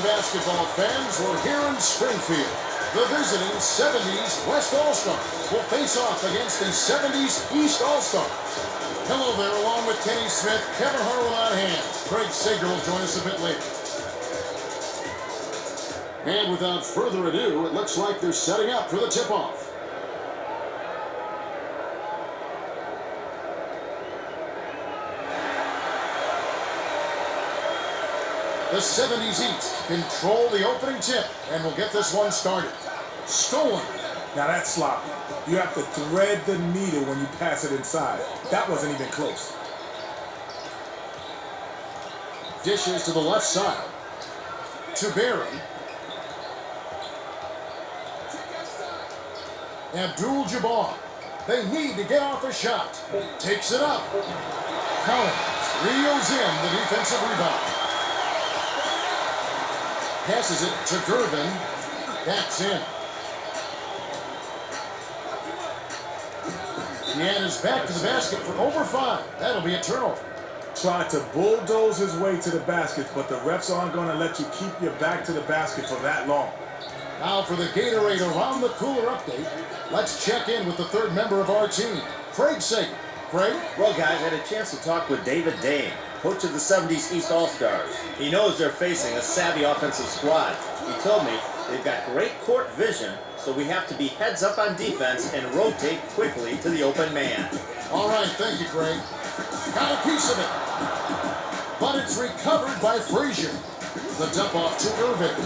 basketball fans, we're here in Springfield. The visiting 70's West All-Stars will face off against the 70's East All-Stars. Hello there, along with Kenny Smith, Kevin Harlan on hand. Craig Sager will join us a bit later. And without further ado, it looks like they're setting up for the tip-off. The 70's East control the opening tip and will get this one started. Stolen. Now that's sloppy. You have to thread the needle when you pass it inside. That wasn't even close. Dishes to the left side. To Barry. Abdul-Jabbar. They need to get off a shot. Takes it up. Collins reels in the defensive rebound. Passes it to Gervin. That's in. And is back to the basket for over 5. That'll be a turnover. Tried to bulldoze his way to the basket, but the refs aren't going to let you keep your back to the basket for that long. Now for the Gatorade Around the Cooler update, let's check in with the third member of our team, Craig Sager. Craig? Well, guys, I had a chance to talk with David Dane, coach of the 70's East All-Stars. He knows they're facing a savvy offensive squad. He told me they've got great court vision, so we have to be heads up on defense and rotate quickly to the open man. All right, thank you, Craig. Got a piece of it. But it's recovered by Frazier. The dump off to Irving.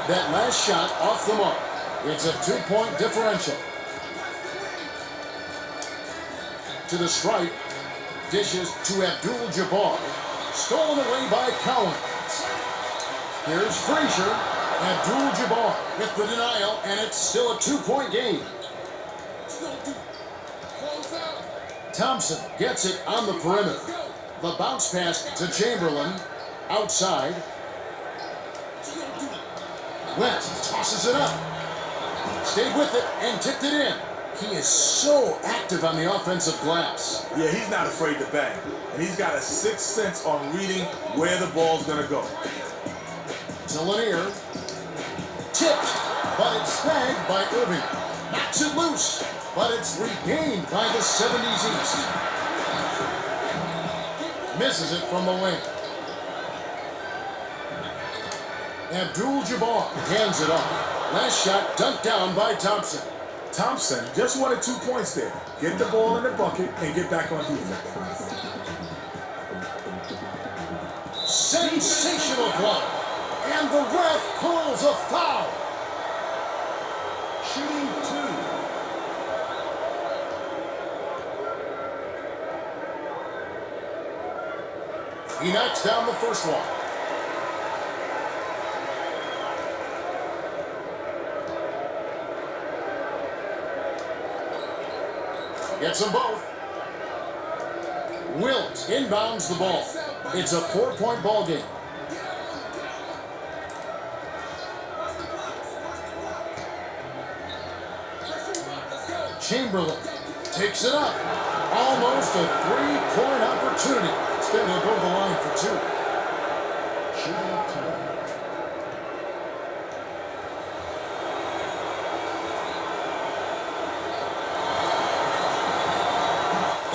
That last shot off the mark. It's a 2-point differential. To the stripe. Dishes to Abdul-Jabbar. Stolen away by Collins. Here's Frazier. Abdul-Jabbar with the denial, and it's still a 2-point game. Thompson gets it on the perimeter. The bounce pass to Chamberlain. Outside. West tosses it up. Stayed with it and tipped it in. He is so active on the offensive glass. Yeah, he's not afraid to bang. And he's got a sixth sense on reading where the ball's going to go. To Lanier. Tipped, but it's snagged by Irving. Knocks it loose, but it's regained by the 70's East. Misses it from the wing. Abdul-Jabbar hands it off. Last shot dunked down by Thompson. Thompson just wanted 2 points there. Get the ball in the bucket and get back on defense. Sensational block. And the ref calls a foul. Shooting 2. He knocks down the first one. Gets them both. Wilt inbounds the ball. It's a 4-point ball game. Chamberlain takes it up. Almost a 3-point opportunity. Instead, he'll go to the line for 2. Shooting 2.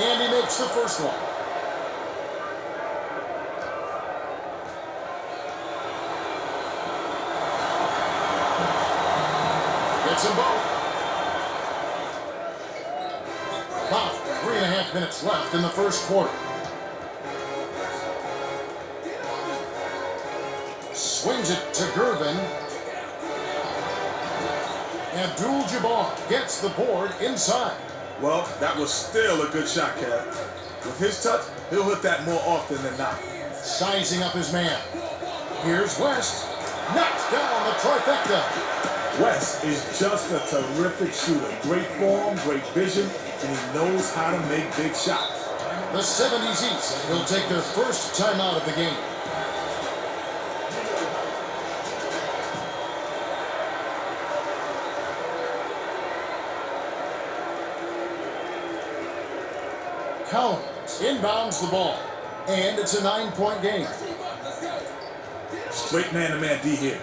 And he makes the first one. Gets them both. About 3.5 minutes left in the first quarter. Swings it to Gervin. Abdul-Jabbar gets the board inside. Well, that was still a good shot, Kev. With his touch, he'll hit that more often than not. Sizing up his man. Here's West. Knocks down the trifecta. West is just a terrific shooter. Great form, great vision, and he knows how to make big shots. The 70's East will take their first timeout of the game. Collins inbounds the ball, and it's a 9-point game. Straight man-to-man D here.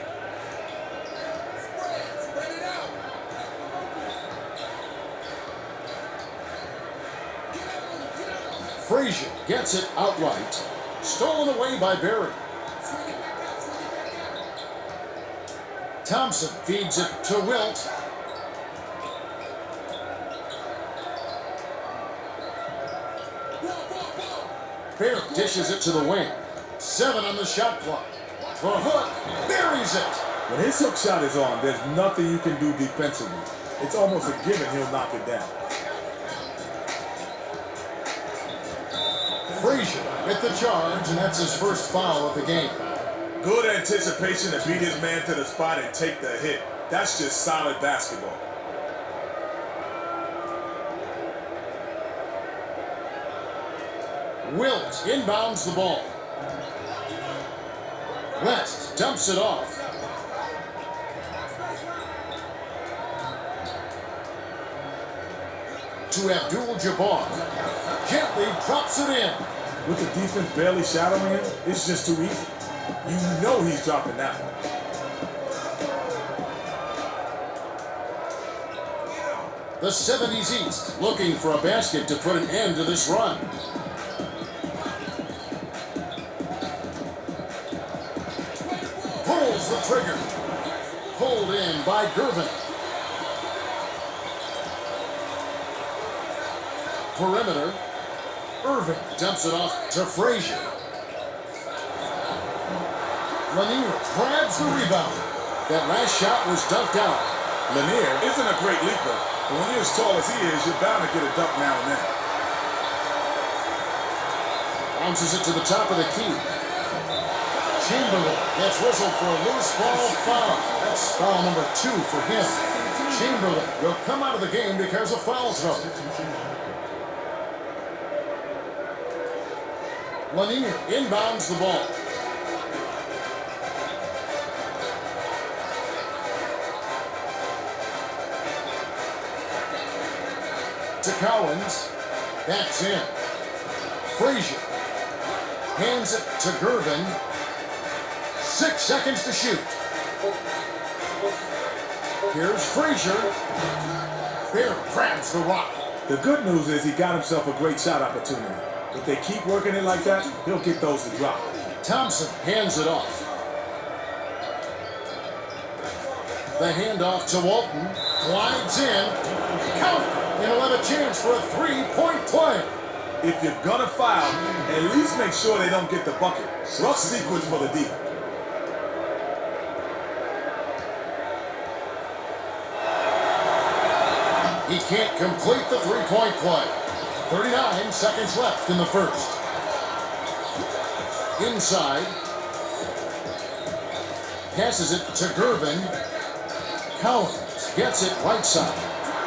Frazier gets it outright. Stolen away by Barry. Thompson feeds it to Wilt. Bear dishes it to the wing. 7 on the shot clock. For Hook, buries it. When his hook shot is on, there's nothing you can do defensively. It's almost a given he'll knock it down. Frazier with the charge, and that's his first foul of the game. Good anticipation to beat his man to the spot and take the hit. That's just solid basketball. Wilt inbounds the ball. West dumps it off. To Abdul-Jabbar. Gently drops it in. With the defense barely shadowing him, it's just too easy. You know he's dropping that one. The 70's East looking for a basket to put an end to this run. Pulls the trigger. Pulled in by Gervin. Perimeter. Irving dumps it off to Frazier. Lanier grabs the rebound. That last shot was dunked out. Lanier isn't a great leaper, but when you're as tall as he is, you're bound to get a dunk now and then. Bounces it to the top of the key. Chamberlain gets whistled for a loose ball foul. That's foul number 2 for him. Chamberlain will come out of the game because of foul trouble. Lanier inbounds the ball. To Cowens. Backs in. Frazier hands it to Gervin. 6 seconds to shoot. Here's Frazier. Bear grabs the rock. The good news is he got himself a great shot opportunity. If they keep working it like that, he'll get those to drop. Thompson hands it off. The handoff to Walton. Glides in. Count it. And he'll have a chance for a 3-point play. If you're gonna foul, at least make sure they don't get the bucket. Rough sequence for the D. He can't complete the 3-point play. 39 seconds left in the first. Inside. Passes it to Gervin. Cowens gets it right side.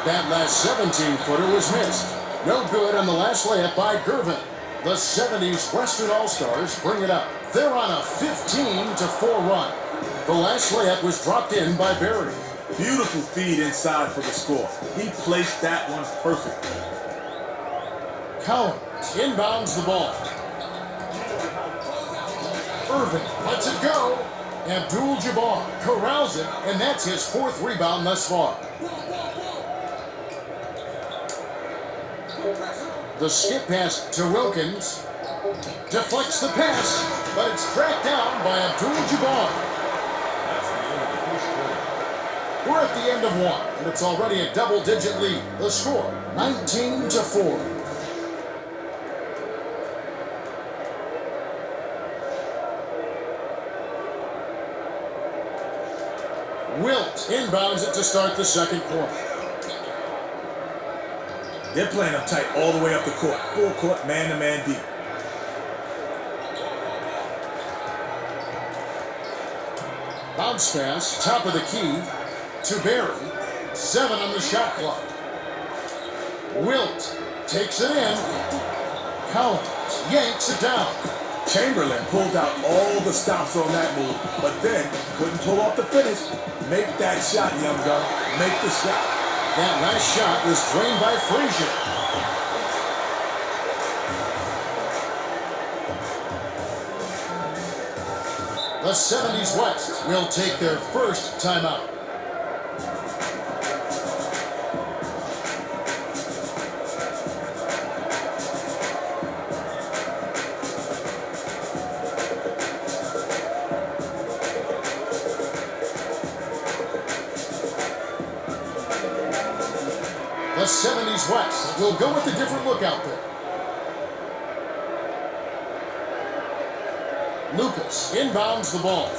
That last 17-footer was missed. No good on the last layup by Gervin. The 70's Western All-Stars bring it up. They're on a 15-4 run. The last layup was dropped in by Barry. Beautiful feed inside for the score. He placed that one perfectly. Cowens inbounds the ball. Irving lets it go. Abdul-Jabbar corrals it, and that's his 4th rebound thus far. The skip pass to Wilkins. Deflects the pass, but it's tracked down by Abdul-Jabbar. We're at the end of 1, and it's already a double-digit lead. The score, 19-4. Wilt inbounds it to start the second quarter. They're playing them tight all the way up the court. Full court, man-to-man deep. Bounce pass, top of the key, to Barry. 7 on the shot clock. Wilt takes it in. Cowens yanks it down. Chamberlain pulled out all the stops on that move, but then couldn't pull off the finish. Make that shot, young gun. Make the shot. That last shot was drained by Frazier. The The 70's West will take their first timeout. The 70's West will go with a different look out there. Lucas inbounds the ball.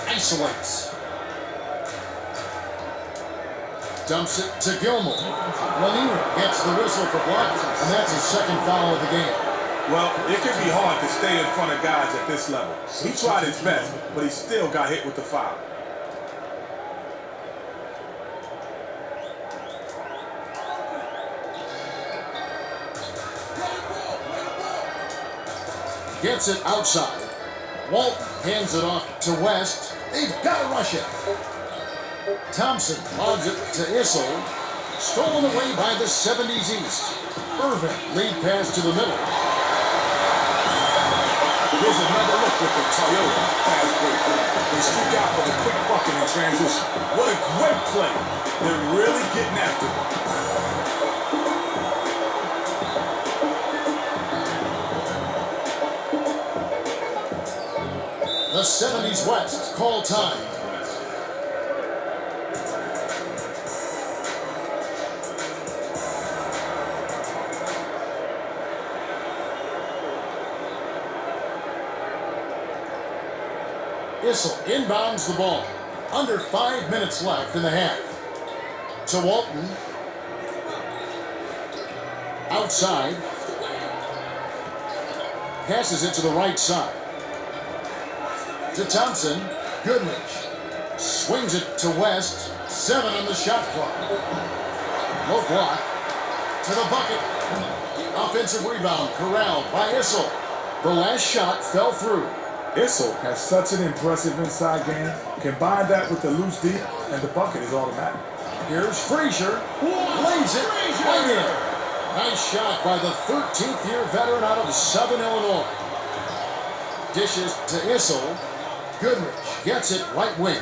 Isolates. Dumps it to Gilmore. Lanier gets the whistle for blocking, and that's his second foul of the game. Well, it can be hard to stay in front of guys at this level. He tried his best, but he still got hit with the foul. Gets it outside. Walton hands it off to West. They've got to rush it. Thompson lobs it to Issel. Stolen away by the 70's East. Irvin lead pass to the middle. Here's another look with the Toyota fast break. They streak out for the quick bucket in transition. What a great play. They're really getting after it. The 70's West call time. Issel inbounds the ball. Under 5 minutes left in the half. To Walton. Outside. Passes it to the right side. To Thompson. Goodrich. Swings it to West. 7 on the shot clock. Low block. To the bucket. Offensive rebound corralled by Issel. The last shot fell through. Issel has such an impressive inside game. Combine that with the loose deep, and the bucket is automatic. Here's Frazier. Lays it right in. Nice shot by the 13th-year veteran out of Southern Illinois. Dishes to Issel. Goodrich gets it right wing.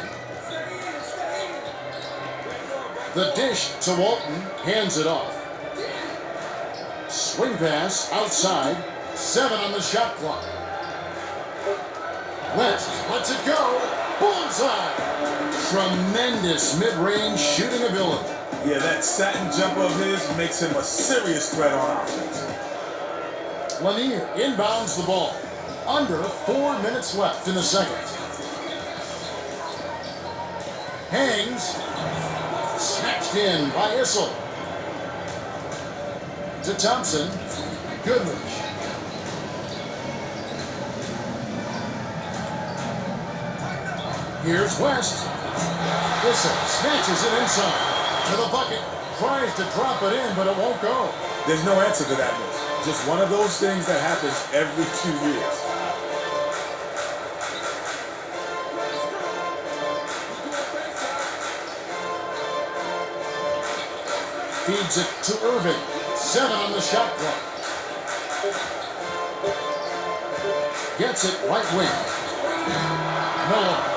The dish to Walton. Hands it off. Swing pass outside. 7 on the shot clock. West lets it go. Bullseye. Tremendous mid-range shooting ability. Yeah, that satin jumper of his makes him a serious threat on offense. Lanier inbounds the ball. Under 4 minutes left in the second. Hangs. Snatched in by Issel. To Thompson. Goodrich. Here's West. Issel snatches it inside. To the bucket. Tries to drop it in, but it won't go. There's no answer to that miss. Just one of those things that happens every 2 years. Feeds it to Irving. 7 on the shot clock. Gets it right wing. Miller.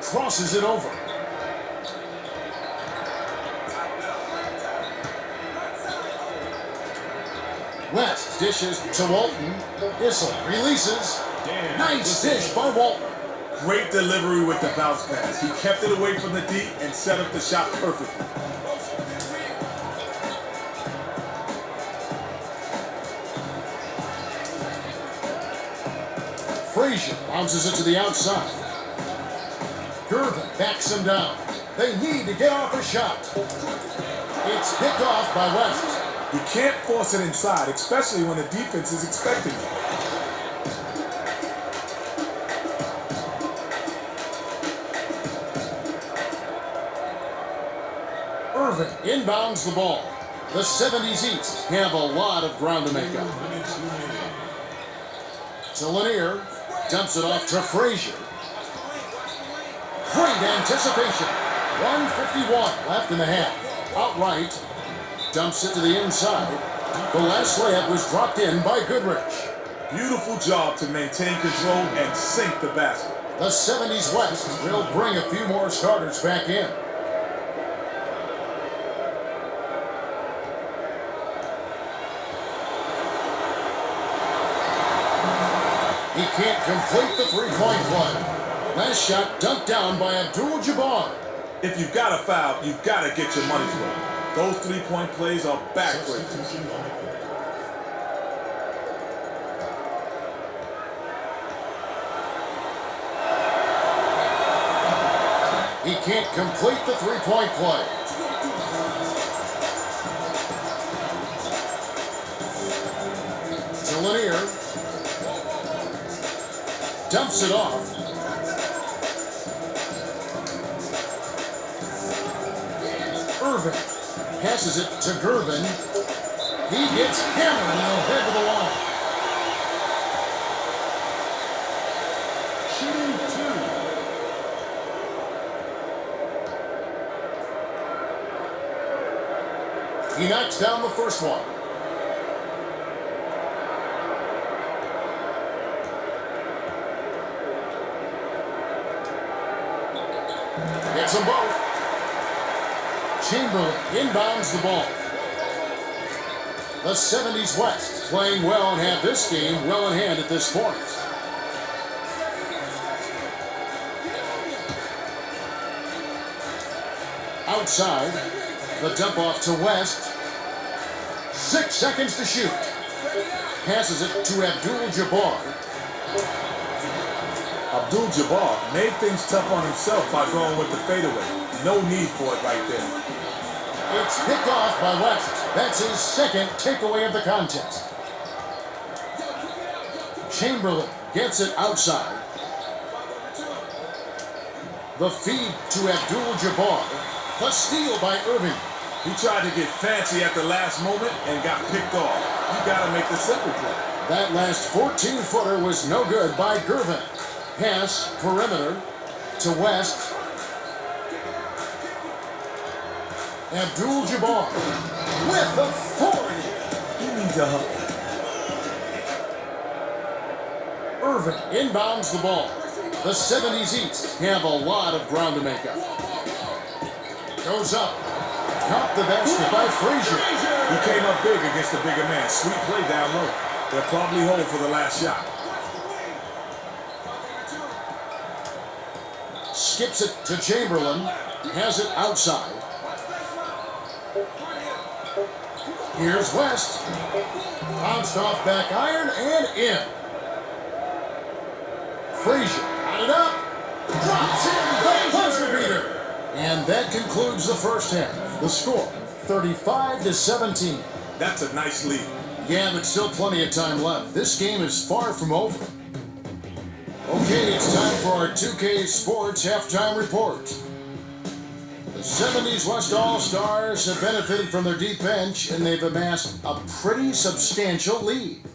Crosses it over. West dishes to Walton. Issel releases. Nice dish by Walton. Great delivery with the bounce pass. He kept it away from the deep and set up the shot perfectly. Frazier bounces it to the outside. Irvin backs him down. They need to get off a shot. It's picked off by West. You can't force it inside, especially when the defense is expecting it. Irvin inbounds the ball. The 70's East have a lot of ground to make up. to Lanier. Dumps it off to Frazier. Great anticipation. 1:51 left in the half. Outright. Dumps it to the inside. The last layup was dropped in by Goodrich. Beautiful job to maintain control and sink the basket. The 70's West will bring a few more starters back in. He can't complete the three-point play. Last shot dunked down by Abdul-Jabbar. If you've got a foul, you've got to get your money's worth. Those three-point plays are backbreakers. He can't complete the three-point play. To Lanier. Dumps it off. Irving passes it to Gervin. He gets hammered and he'll head to the line. Shooting two. He knocks down the first one. Gets them both. Chamberlain inbounds the ball. The 70's West playing well and have this game well in hand at this point. Outside, the dump off to West. 6 seconds to shoot. Passes it to Abdul-Jabbar. Abdul-Jabbar made things tough on himself by going with the fadeaway. No need for it right there. It's picked off by West. That's his second takeaway of the contest. Chamberlain gets it outside. The feed to Abdul-Jabbar. The steal by Irving. He tried to get fancy at the last moment and got picked off. You got to make the simple play. That last 14-footer was no good by Gervin. Pass, perimeter, to West. Abdul-Jabbar with authority. He needs a hug. Irving inbounds the ball. The 70's East have a lot of ground to make up. Goes up. Caught the basket by Frazier. He came up big against the bigger man. Sweet play down low. They'll probably hold for the last shot. Skips it to Chamberlain. Has it outside. Here's West. Bounced off back iron and in. Frazier got it up. Drops in the buzzer beater. And that concludes the first half. The score, 35-17. That's a nice lead. Yeah, but still plenty of time left. This game is far from over. Okay, it's time for our 2K Sports halftime report. The 70's West All-Stars have benefited from their deep bench, and they've amassed a pretty substantial lead.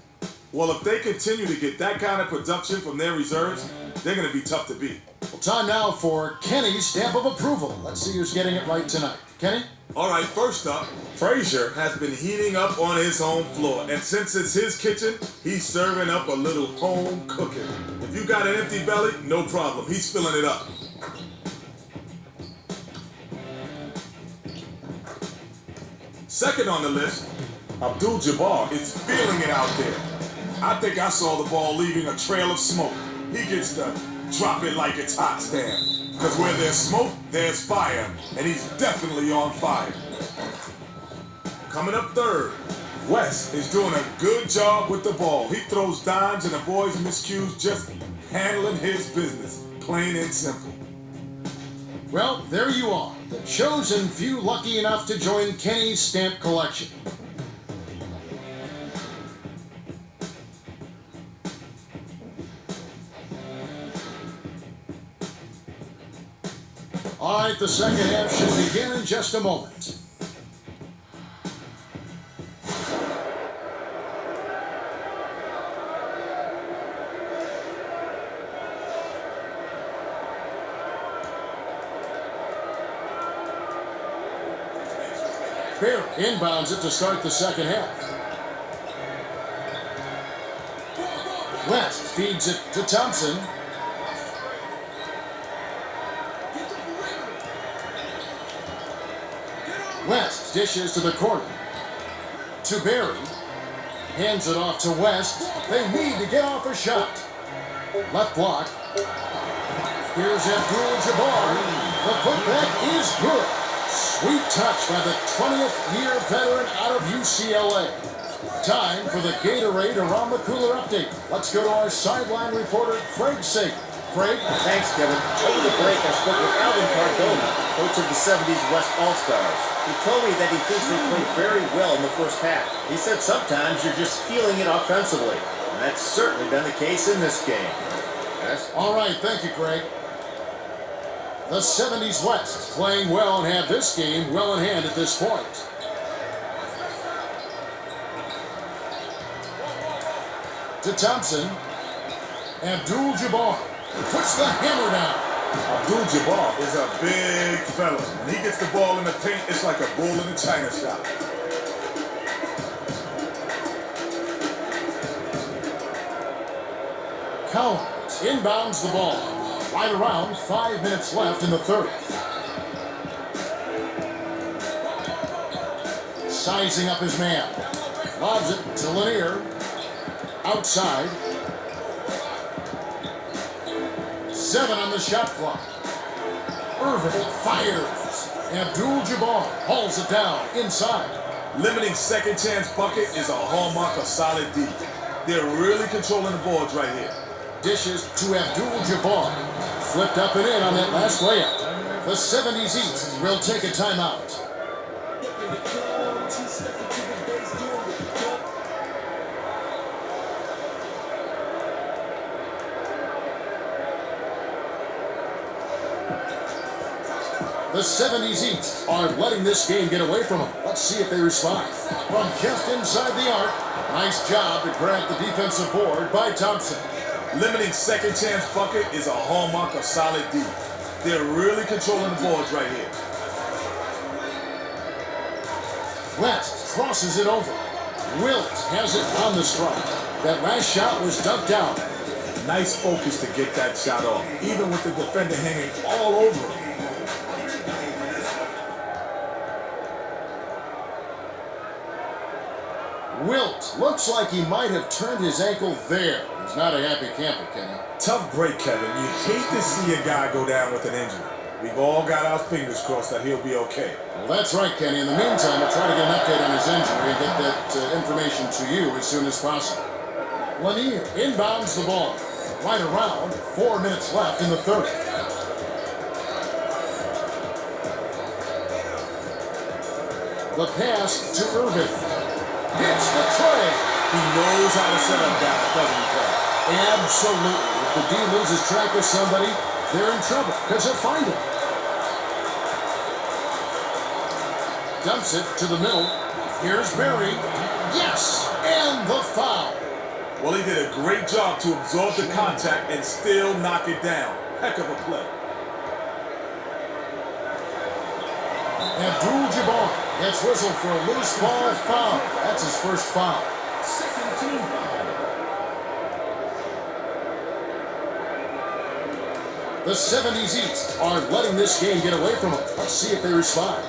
Well, if they continue to get that kind of production from their reserves, they're going to be tough to beat. Well, time now for Kenny's stamp of approval. Let's see who's getting it right tonight. Kenny? All right, first up, Frazier has been heating up on his home floor. And since it's his kitchen, he's serving up a little home cooking. If you got an empty belly, no problem. He's filling it up. Second on the list, Abdul-Jabbar is feeling it out there. I think I saw the ball leaving a trail of smoke. He gets to drop it like it's hot stand. Because where there's smoke, there's fire. And he's definitely on fire. Coming up third, West is doing a good job with the ball. He throws dimes and avoids miscues, just handling his business. Plain and simple. Well, there you are. The chosen few lucky enough to join Kenny's stamp collection. All right, the second half should begin in just a moment. Bear inbounds it to start the second half. West feeds it to Thompson. West dishes to the corner. To Barry. Hands it off to West. They need to get off a shot. Left block. Here's Abdul-Jabbar. The putback is good. Sweet touch by the 20th year veteran out of UCLA. Time for the Gatorade Around the Cooler update. Let's go to our sideline reporter, Craig Sager. Craig? Thanks, Kevin. Over the break, I spoke with Alvin Cardona, coach of the 70's West All-Stars. He told me that he thinks they played very well in the first half. He said sometimes you're just feeling it offensively, and that's certainly been the case in this game. Yes? All right, thank you, Craig. The 70's West playing well and have this game well in hand at this point. To Thompson. Abdul-Jabbar puts the hammer down. Abdul-Jabbar is a big fella. When he gets the ball in the paint, it's like a bull in a china shop. Collins inbounds the ball. Right around 5 minutes left in the third. Sizing up his man. Lobs it to Lanier. Outside. 7 on the shot clock. Irving fires. Abdul-Jabbar hauls it down inside. Limiting second chance bucket is a hallmark of solid D. They're really controlling the boards right here. Dishes to Abdul-Jabbar. Flipped up and in on that last layup. The 70's East will take a timeout. The 70's East are letting this game get away from them. Let's see if they respond. From just inside the arc, nice job to grab the defensive board by Thompson. Limiting second chance bucket is a hallmark of solid D. They're really controlling the boards right here. West crosses it over. Wilt has it on the strike. That last shot was dunked down. Nice focus to get that shot off, even with the defender hanging all over him. Wilt looks like he might have turned his ankle there. He's not a happy camper, Kenny. Tough break, Kevin. You hate to see a guy go down with an injury. We've all got our fingers crossed that he'll be okay. Well, that's right, Kenny. In the meantime, we'll try to get an update on his injury and get that information to you as soon as possible. Lanier inbounds the ball. Right around 4 minutes left in the third. The pass to Irving. Hits the tray. He knows how to set up guys, doesn't he, Kevin? Absolutely. If the D loses track of somebody, they're in trouble because he'll find him. Dumps it to the middle. Here's Barry. Yes, and the foul. Well, he did a great job to absorb the contact and still knock it down. Heck of a play. Abdul-Jabbar gets whistled for a loose ball foul. That's his first foul. Second team foul. The 70's East are letting this game get away from them. Let's see if they respond.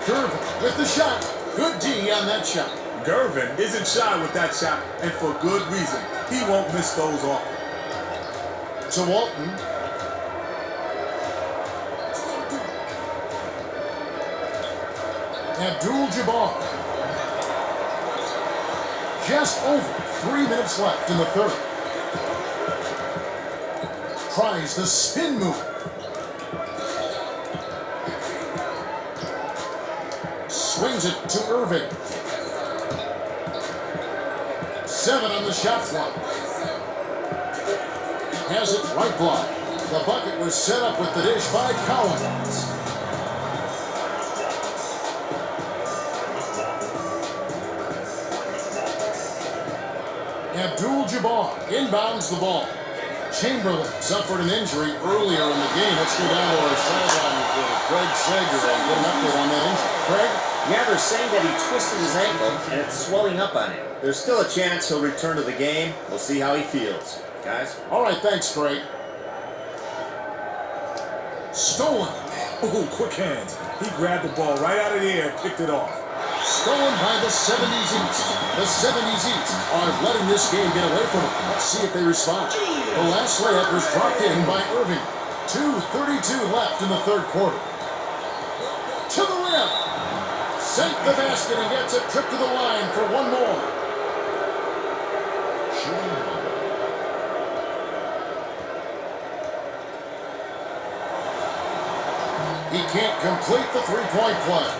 Gervin with the shot. Good D on that shot. Gervin isn't shy with that shot, and for good reason. He won't miss those often. To Walton. Abdul-Jabbar. Just over 3 minutes left in the third. Tries the spin move. Swings it to Irving. 7 on the shot clock. Has it right block. The bucket was set up with the dish by Collins. Abdul-Jabbar inbounds the ball. Chamberlain suffered an injury earlier in the game. Let's go down to our sideline reporter. Craig Sager and get an update on that injury. Craig? Yeah, they're saying that he twisted his ankle and it's swelling up on him. There's still a chance he'll return to the game. We'll see how he feels. Guys? All right, thanks, Craig. Stolen. Ooh, quick hands. He grabbed the ball right out of the air and picked it off. Stolen by the 70's East. The 70's East are letting this game get away from them. Let's see if they respond. The last layup was dropped in by Irving. 2:32 left in the third quarter. To the rim. Sank the basket and gets a trip to the line for one more. He can't complete the three-point play.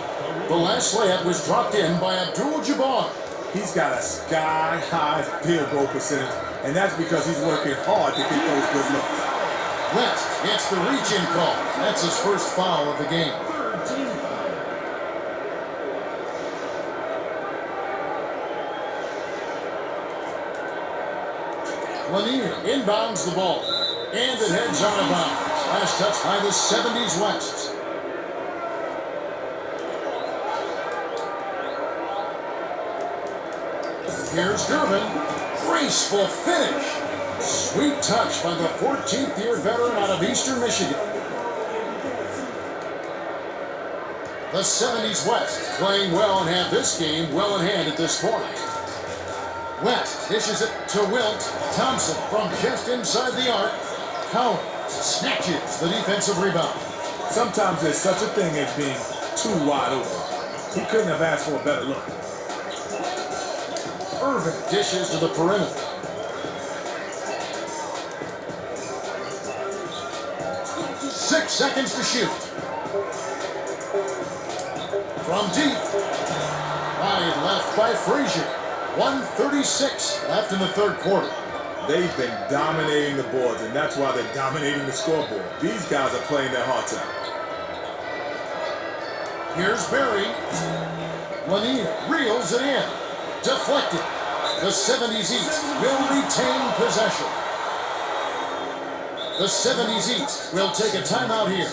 The last layup was dropped in by Abdul-Jabbar. He's got a sky-high field goal percentage, and that's because he's working hard to get those good looks. West gets the reach-in call. That's his first foul of the game. Third team foul. Lanier inbounds the ball, and it heads out of bounds. Last touch by the 70's West. Here's Durbin. Graceful finish. Sweet touch by the 14th-year veteran out of Eastern Michigan. The 70's West playing well and have this game well in hand at this point. West dishes it to Wilt. Thompson from just inside the arc. Howard snatches the defensive rebound. Sometimes there's such a thing as being too wide open. He couldn't have asked for a better look. Irving dishes to the perimeter. Six seconds to shoot. From deep. Wide left by Frazier. 1:36 left in the third quarter. They've been dominating the boards, and that's why they're dominating the scoreboard. These guys are playing their hearts out. Here's Barry. Lanier reels it in. Deflected. The 70's East will retain possession. The 70's East will take a timeout here.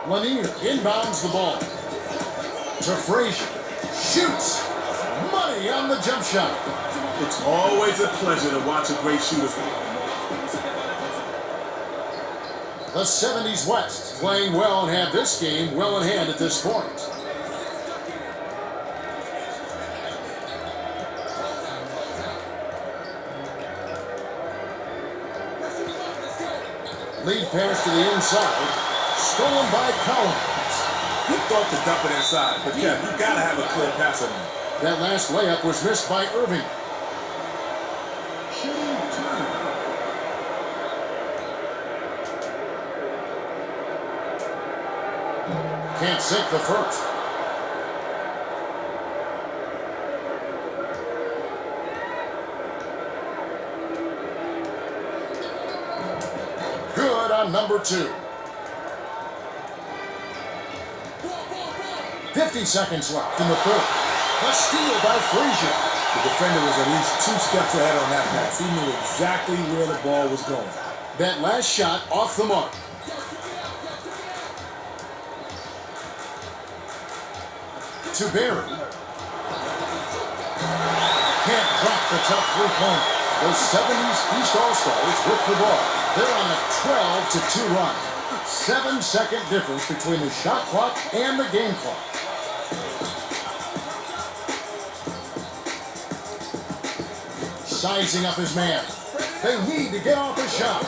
Lanier inbounds the ball to Frazier. Shoots. Money on the jump shot. It's always a pleasure to watch a great shooter. The 70's West playing well and have this game well in hand at this point. Lead pass to the inside. Stolen by Collins. He thought to dump it inside, but Kev, you gotta have a clear passer. That last layup was missed by Irving. Shooting two. Can't sink the first. Good on number two. 50 seconds left in the third. A steal by Frazier. The defender was at least 2 steps ahead on that pass. He knew exactly where the ball was going. That last shot off the mark. To Barry. Can't drop the tough three-pointer. The 70's East All-Stars with the ball. They're on a 12-2 run. 7-second difference between the shot clock and the game clock. Sizing up his man. They need to get off a shot.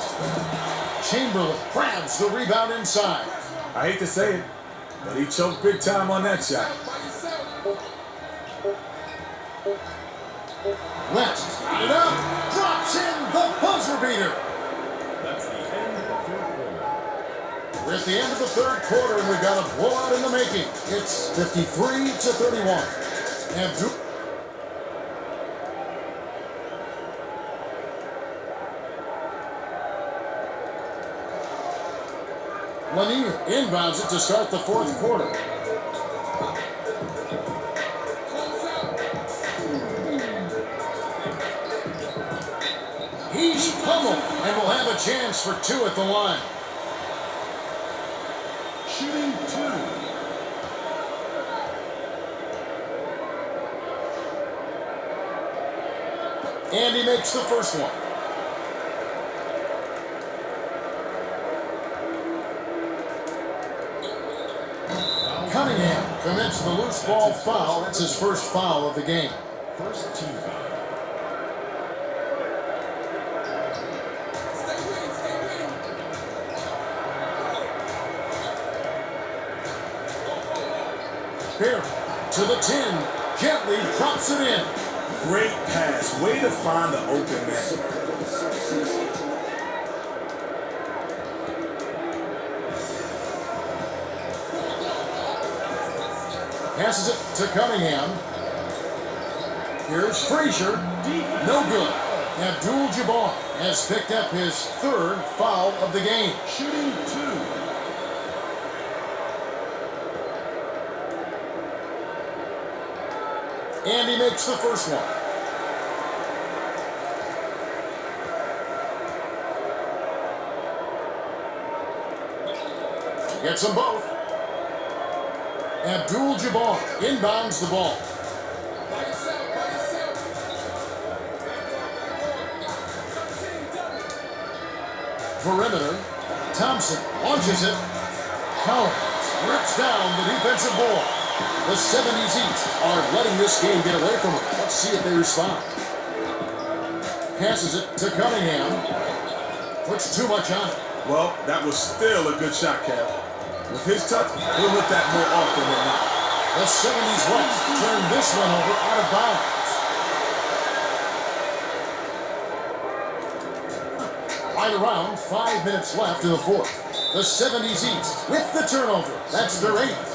Chamberlain grabs the rebound inside. I hate to say it, but he choked big time on that shot. West, got it up, drops in the buzzer beater. That's the end of the third quarter. We're at the end of the third quarter, and we've got a blowout in the making. It's 53-31. Abdul. Lanier inbounds it to start the fourth quarter. He's pummeled and will have a chance for two at the line. Shooting 2. And he makes the first one. Cunningham commits the loose ball foul. That's his first foul of the game. First team foul. Barry to the 10, gently drops it in. Great pass. Way to find the open man. Passes it to Cunningham. Here's Frazier. No good. Abdul-Jabbar has picked up his third foul of the game. Shooting 2. And he makes the first one. Gets them both. Abdul-Jabbar inbounds the ball. Perimeter. Thompson launches it. Collins rips down the defensive board. The 70's East are letting this game get away from them. Let's see if they respond. Passes it to Cunningham. Puts too much on it. Well, that was still a good shot, Kev. With his touch, he'll hit that more often than not. The 70's West turned this one over out of bounds. Right around 5 minutes left in the fourth. The 70's East with the turnover. That's their 8th.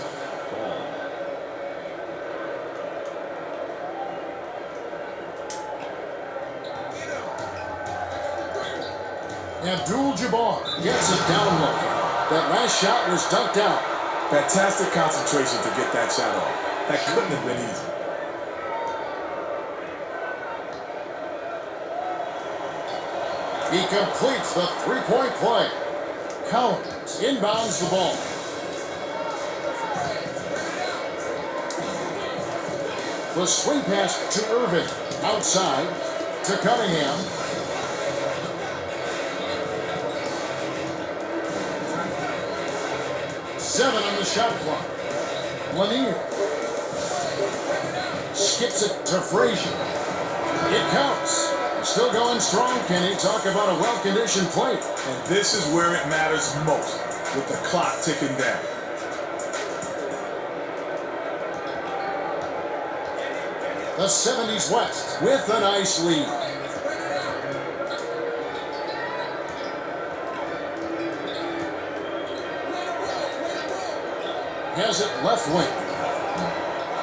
Abdul-Jabbar gets it down low. That last shot was dunked out. Fantastic concentration to get that shot off. That couldn't have been easy. He completes the three-point play. Collins inbounds the ball. The swing pass to Irving. Outside to Cunningham. Seven on the shot clock. Lanier skips it to Frazier. It counts. Still going strong, Kenny. Talk about a well-conditioned plate. And this is where it matters most, with the clock ticking down. The 70's West with a nice lead. Has it left wing.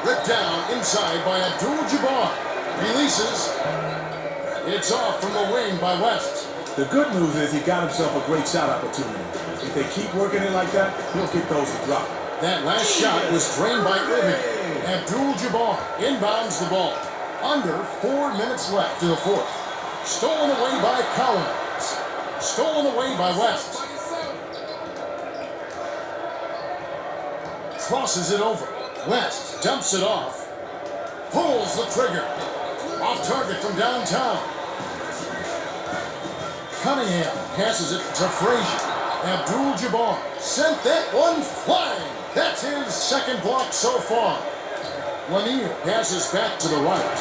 Ripped down inside by Abdul-Jabbar. Releases. It's off from the wing by West. The good news is he got himself a great shot opportunity. If they keep working it like that, he'll get those to drop. That last shot was drained by Irving. Abdul-Jabbar inbounds the ball. Under 4 minutes left in the fourth. Stolen away by Collins. Stolen away by West. Crosses it over. West dumps it off. Pulls the trigger. Off target from downtown. Cunningham passes it to Frazier. Abdul-Jabbar sent that one flying. That's his second block so far. Lanier passes back to the right.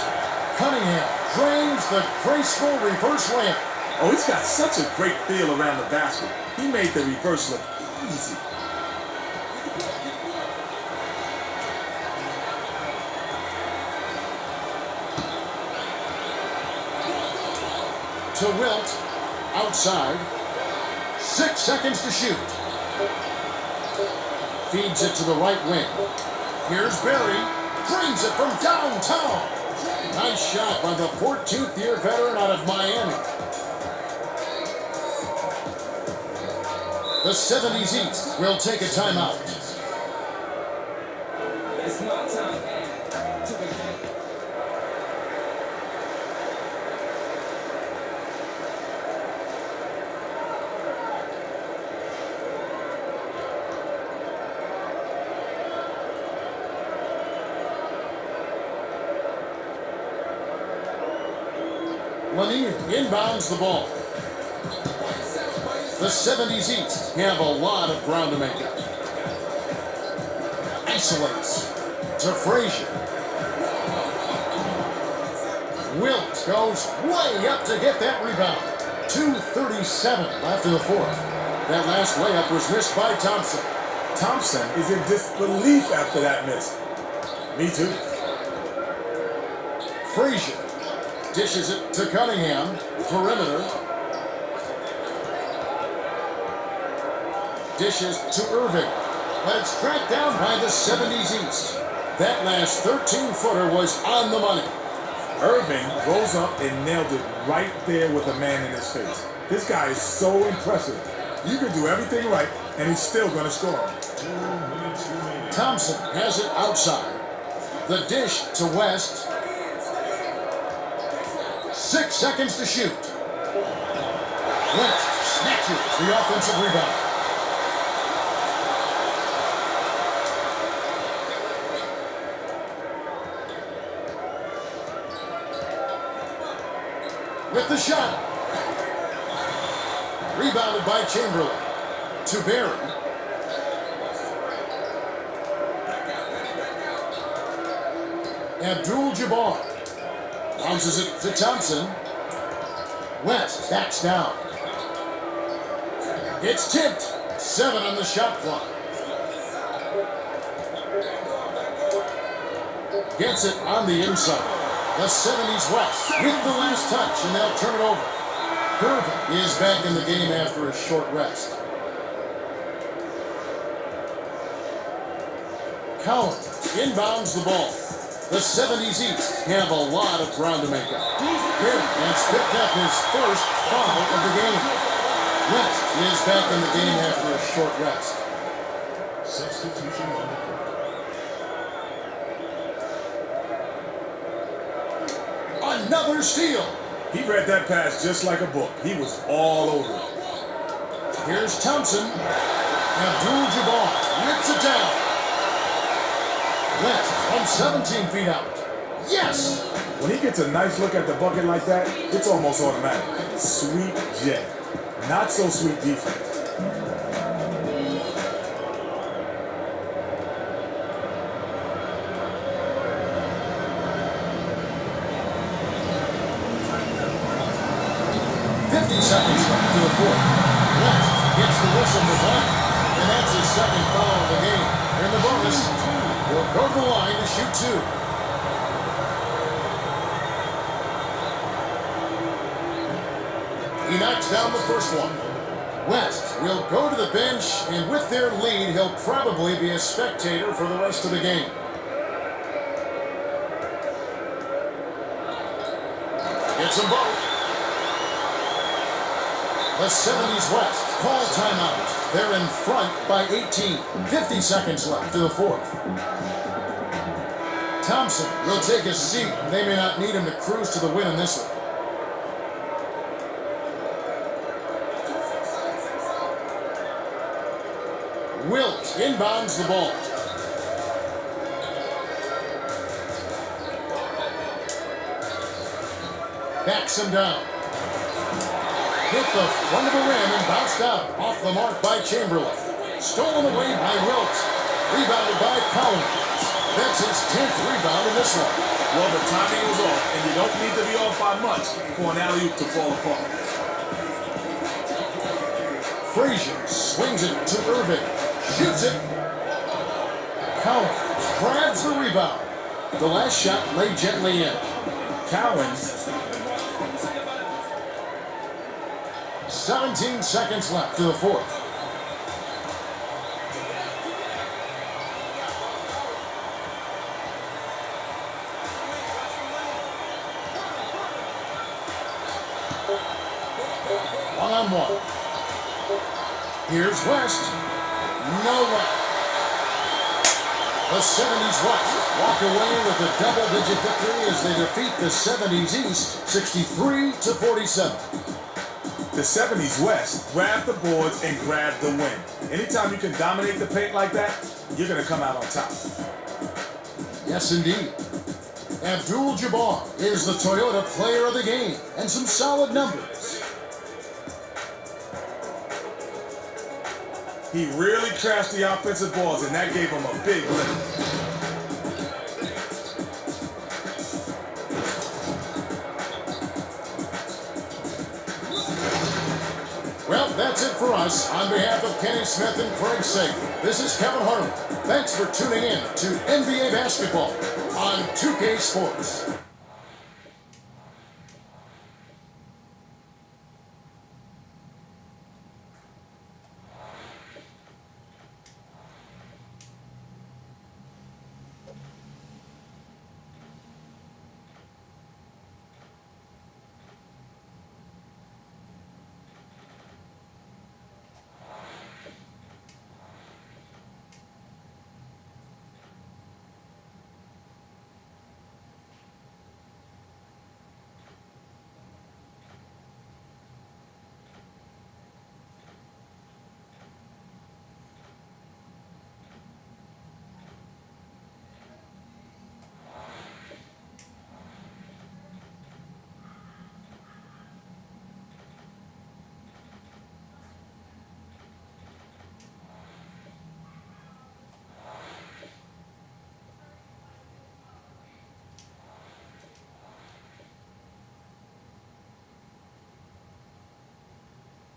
Cunningham drains the graceful reverse layup. Oh, he's got such a great feel around the basket. He made the reverse look easy. To Wilt, outside. 6 seconds to shoot. Feeds it to the right wing. Here's Barry. Brings it from downtown. Nice shot by the 14th year veteran out of Miami. The 70's East will take a timeout. It's my time. Lanier inbounds the ball. The 70's East have a lot of ground to make up. Isolates to Frazier. Wilt goes way up to get that rebound. 2:37 left in the fourth. That last layup was missed by Thompson. Thompson is in disbelief after that miss. Me too. Frazier dishes it to Cunningham. Perimeter. Dishes to Irving. But it's tracked down by the 70's East. That last 13-footer was on the money. Irving rose up and nailed it right there with a man in his face. This guy is so impressive. You can do everything right, and he's still going to score. 2 minutes remaining. Thompson has it outside. The dish to West. 6 seconds to shoot. West snatches the offensive rebound. With the shot. Rebounded by Chamberlain. To Barry. Abdul-Jabbar. Bounces it to Thompson. West backs down. It's tipped. 7 on the shot clock. Gets it on the inside. The 70's West with the last touch, and they'll turn it over. Irving is back in the game after a short rest. Cowan inbounds the ball. The 70's East have a lot of ground to make up. Barry has picked up his first foul of the game. West is back in the game after a short rest. Substitution on the court. Another steal. He read that pass just like a book. He was all over it. Here's Thompson. Abdul-Jabbar rips it down. West from 17 feet out. Yes! When he gets a nice look at the bucket like that, it's almost automatic. Sweet jet. Not so sweet defense. Seconds left to the fourth. West gets the whistle for one, and that's his second foul of the game. In the bonus, will go to the line to shoot 2. He knocks down the first one. West will go to the bench, and with their lead, he'll probably be a spectator for the rest of the game. Gets them both. The 70's West call timeout. They're in front by 18. 50 seconds left to the fourth. Thompson will take a seat. They may not need him to cruise to the win in this one. Wilt inbounds the ball. Backs him down. Hit the front of the rim and bounced out. Off the mark by Chamberlain. Stolen away by Wilt. Rebounded by Collins. That's his 10th rebound in this one. Well, the timing was off, and you don't need to be off by much for an alley-oop to fall apart. Frazier swings it to Irving. Shoots it. Collins grabs the rebound. The last shot laid gently in. Cowens. 17 seconds left to the fourth. One-on-one. Here's West. No way. The 70's West walk away with a double-digit victory as they defeat the 70's East 63-47. The 70's West grab the boards and grab the win. Anytime you can dominate the paint like that, you're going to come out on top. Yes, indeed. Abdul-Jabbar is the Toyota player of the game, and some solid numbers. He really crashed the offensive balls, and that gave him a big lift. Well, that's it for us. On behalf of Kenny Smith and Craig Sager, this is Kevin Harlan. Thanks for tuning in to NBA Basketball on 2K Sports.